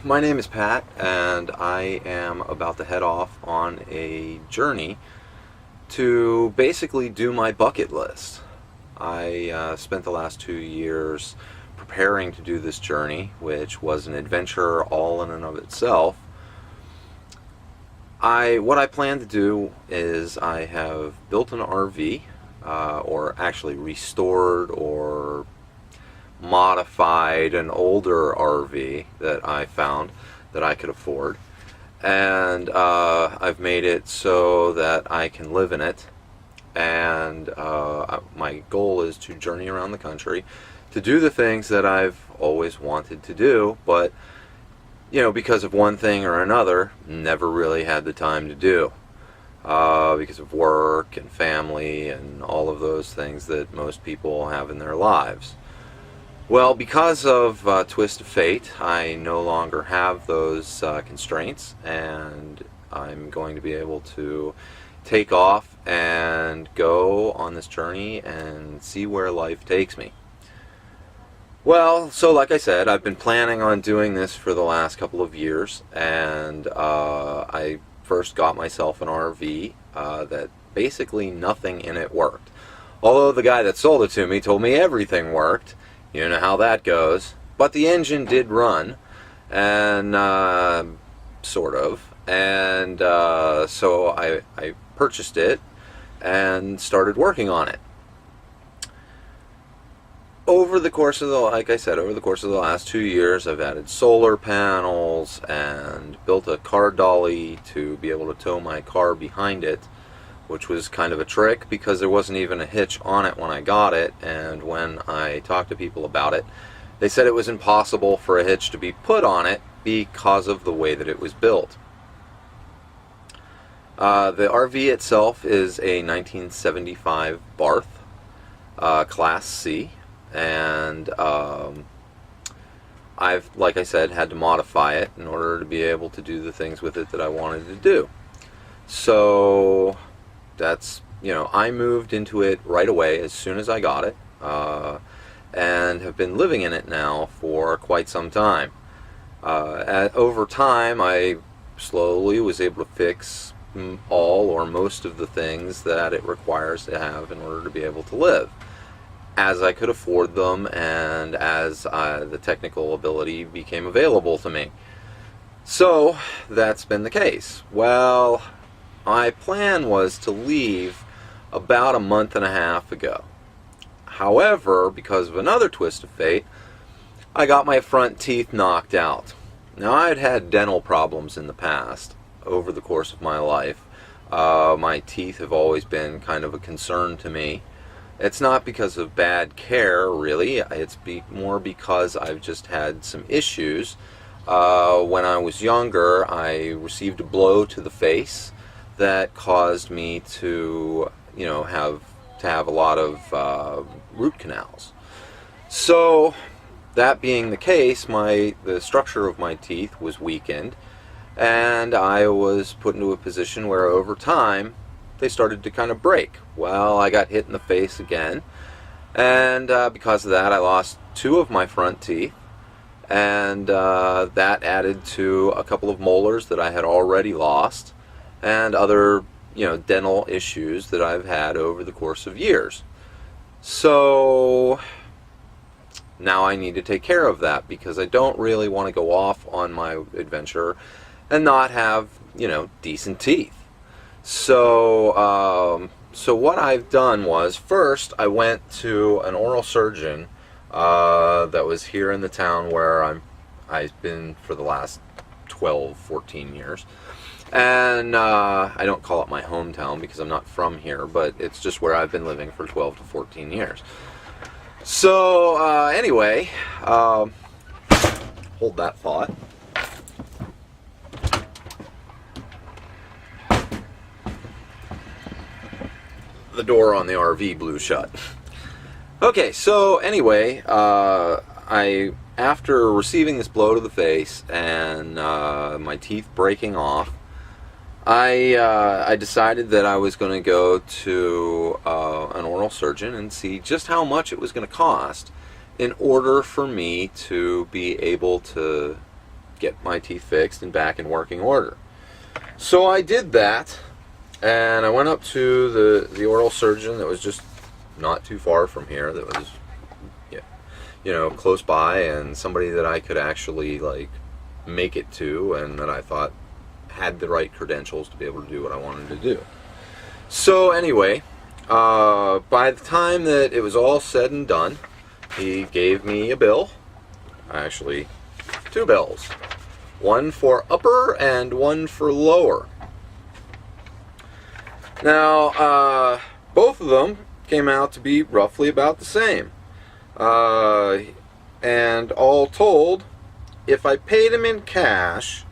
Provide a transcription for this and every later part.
my name is Pat, and I am about to head off on a journey to basically do my bucket list. I spent the last 2 years preparing to do this journey, which was an adventure all in and of itself. What I plan to do is I have built an RV, or actually restored or modified an older RV that I found that I could afford, and I've made it so that I can live in it. And my goal is to journey around the country to do the things that I've always wanted to do, but because of one thing or another, never really had the time to do. Because of work and family and all of those things that most people have in their lives. Well, because of twist of fate, I no longer have those constraints, and I'm going to be able to take off and go on this journey and see where life takes me. Well, so like I said, I've been planning on doing this for the last couple of years, and I first got myself an RV that basically nothing in it worked. Although the guy that sold it to me told me everything worked. You know how that goes. But the engine did run, and sort of. And so I purchased it and started working on it. Over the course of like I said, over the course of the last 2 years, I've added solar panels and built a car dolly to be able to tow my car behind it, which was kind of a trick because there wasn't even a hitch on it when I got it, and when I talked to people about it, they said it was impossible for a hitch to be put on it because of the way that it was built. The RV itself is a 1975 Barth, Class C, and I've, like I said, had to modify it in order to be able to do the things with it that I wanted to do. So that's, I moved into it right away as soon as I got it, and have been living in it now for quite some time. Over time, I slowly was able to fix all or most of the things that it requires to have in order to be able to live, as I could afford them and as the technical ability became available to me. So that's been the case. Well, my plan was to leave about a month and a half ago. However, because of another twist of fate, I got my front teeth knocked out. Now, I'd had dental problems in the past over the course of my life. My teeth have always been kind of a concern to me. It's not because of bad care, really. It's more because I've just had some issues. When I was younger, I received a blow to the face that caused me to, have a lot of root canals. So, that being the case, the structure of my teeth was weakened, and I was put into a position where over time they started to kind of break. Well, I got hit in the face again, and because of that, I lost 2 of my front teeth, and that added to a couple of molars that I had already lost, and other, dental issues that I've had over the course of years. So now I need to take care of that because I don't really want to go off on my adventure and not have, decent teeth. So what I've done was, first I went to an oral surgeon that was here in the town where I've been for the last 12, 14 years. And I don't call it my hometown because I'm not from here, but it's just where I've been living for 12 to 14 years. So anyway, hold that thought. The door on the RV blew shut. Okay, so anyway, after receiving this blow to the face and my teeth breaking off, I decided that I was going to go to an oral surgeon and see just how much it was going to cost in order for me to be able to get my teeth fixed and back in working order. So I did that, and I went up to the oral surgeon that was just not too far from here, that was, close by, and somebody that I could actually, like, make it to, and that I thought had the right credentials to be able to do what I wanted to do. So anyway, by the time that it was all said and done, he gave me a bill, actually 2 bills, one for upper and one for lower. Now, both of them came out to be roughly about the same. And all told, if I paid him in cash,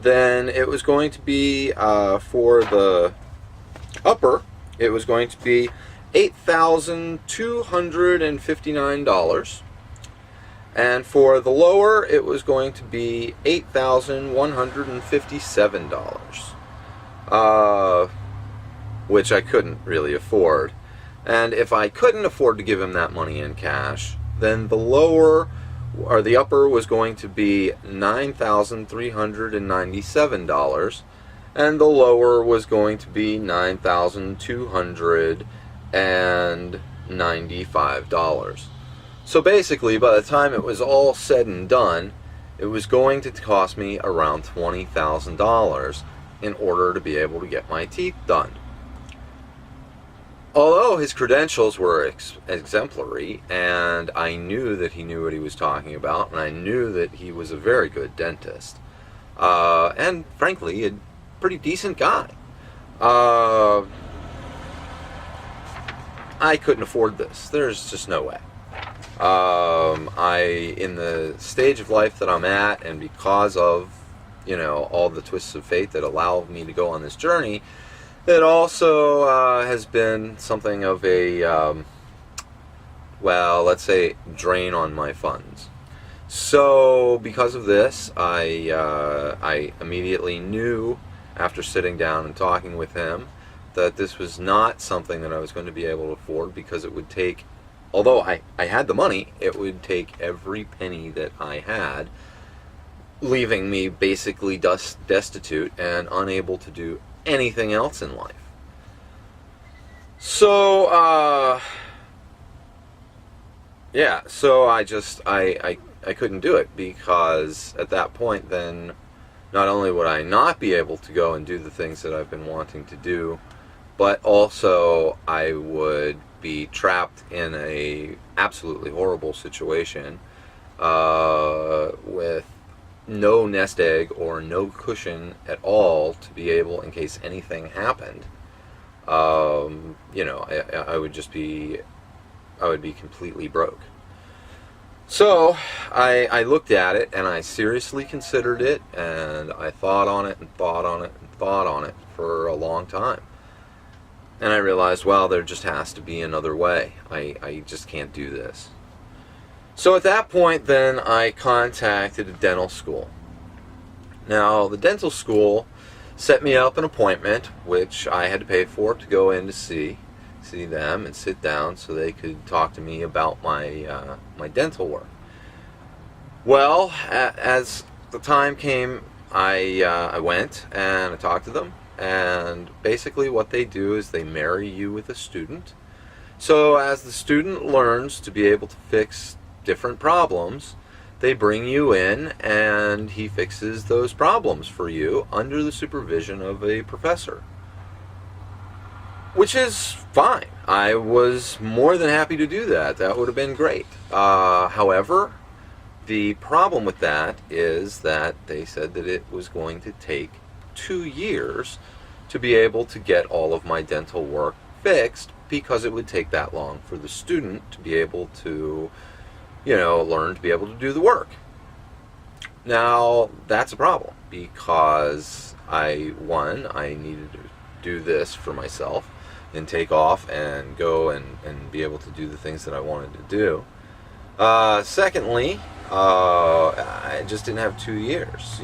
then it was going to be, for the upper, it was going to be $8,259. And for the lower, it was going to be $8,157. Which I couldn't really afford. And if I couldn't afford to give him that money in cash, then the upper was going to be $9,397, and the lower was going to be $9,295. So basically, by the time it was all said and done, it was going to cost me around $20,000 in order to be able to get my teeth done. Although his credentials were exemplary, and I knew that he knew what he was talking about, and I knew that he was a very good dentist, and frankly, a pretty decent guy, I couldn't afford this. There's just no way. In the stage of life that I'm at, and because of, all the twists of fate that allowed me to go on this journey, it also has been something of a, let's say, drain on my funds. So because of this, I immediately knew, after sitting down and talking with him, that this was not something that I was going to be able to afford, because it would take, although I had the money, it would take every penny that I had, leaving me basically destitute and unable to do anything else in life. So, so I couldn't do it, because at that point then, not only would I not be able to go and do the things that I've been wanting to do, but also I would be trapped in a absolutely horrible situation, with no nest egg or no cushion at all to be able, in case anything happened, I would be completely broke. So I looked at it, and I seriously considered it, and I thought on it and thought on it and thought on it for a long time. And I realized, well, there just has to be another way. I just can't do this. So at that point, then, I contacted a dental school. Now, the dental school set me up an appointment, which I had to pay for, to go in to see them and sit down so they could talk to me about my my dental work. Well, as the time came, I went and I talked to them, and basically what they do is they marry you with a student. So as the student learns to be able to fix different problems, they bring you in, and he fixes those problems for you under the supervision of a professor. Which is fine. I was more than happy to do that. That would have been great. However, the problem with that is that they said that it was going to take 2 years to be able to get all of my dental work fixed, because it would take that long for the student to be able to learn to be able to do the work. Now, that's a problem, because I needed to do this for myself and take off and go and be able to do the things that I wanted to do. Secondly, I just didn't have 2 years,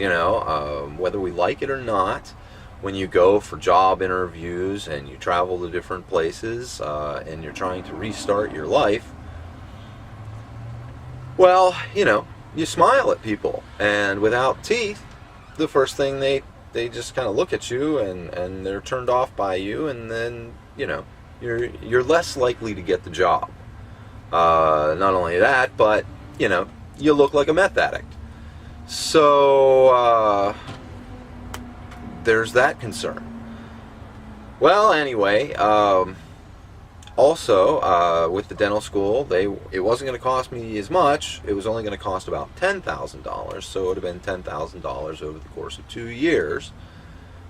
whether we like it or not. When you go for job interviews and you travel to different places, and you're trying to restart your life, well, you smile at people, and without teeth, the first thing they just kind of look at you, and they're turned off by you, and then you're less likely to get the job. Not only that, but you look like a meth addict. So there's that concern. Well, anyway, also with the dental school, it wasn't going to cost me as much. It was only going to cost about $10,000, so it would have been $10,000 over the course of 2 years.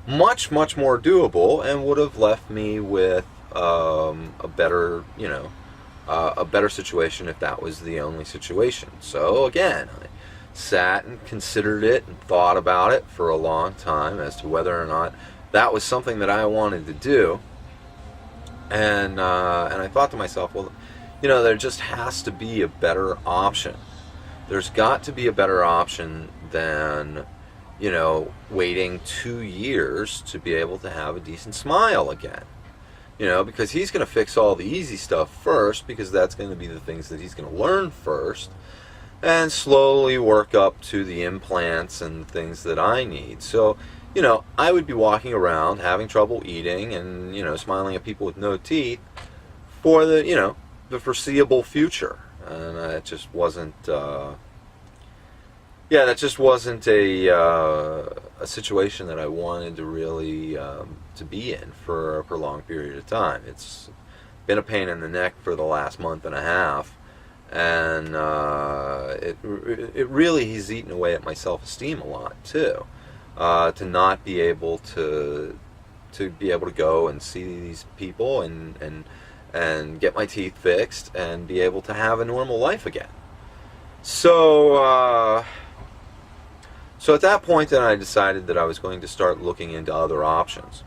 Much, much more doable, and would have left me with a better, a better situation if that was the only situation. So again, I sat and considered it and thought about it for a long time as to whether or not that was something that I wanted to do. And I thought to myself, well, there just has to be a better option. There's got to be a better option than, waiting 2 years to be able to have a decent smile again. Because he's going to fix all the easy stuff first, because that's going to be the things that he's going to learn first, and slowly work up to the implants and things that I need. So, I would be walking around having trouble eating and, smiling at people with no teeth for the foreseeable future. And it just wasn't, that just wasn't a situation that I wanted to really to be in for a prolonged period of time. It's been a pain in the neck for the last month and a half, and it really has eaten away at my self-esteem a lot too. To not be able to be able to go and see these people and get my teeth fixed and be able to have a normal life again. So at that point, then I decided that I was going to start looking into other options.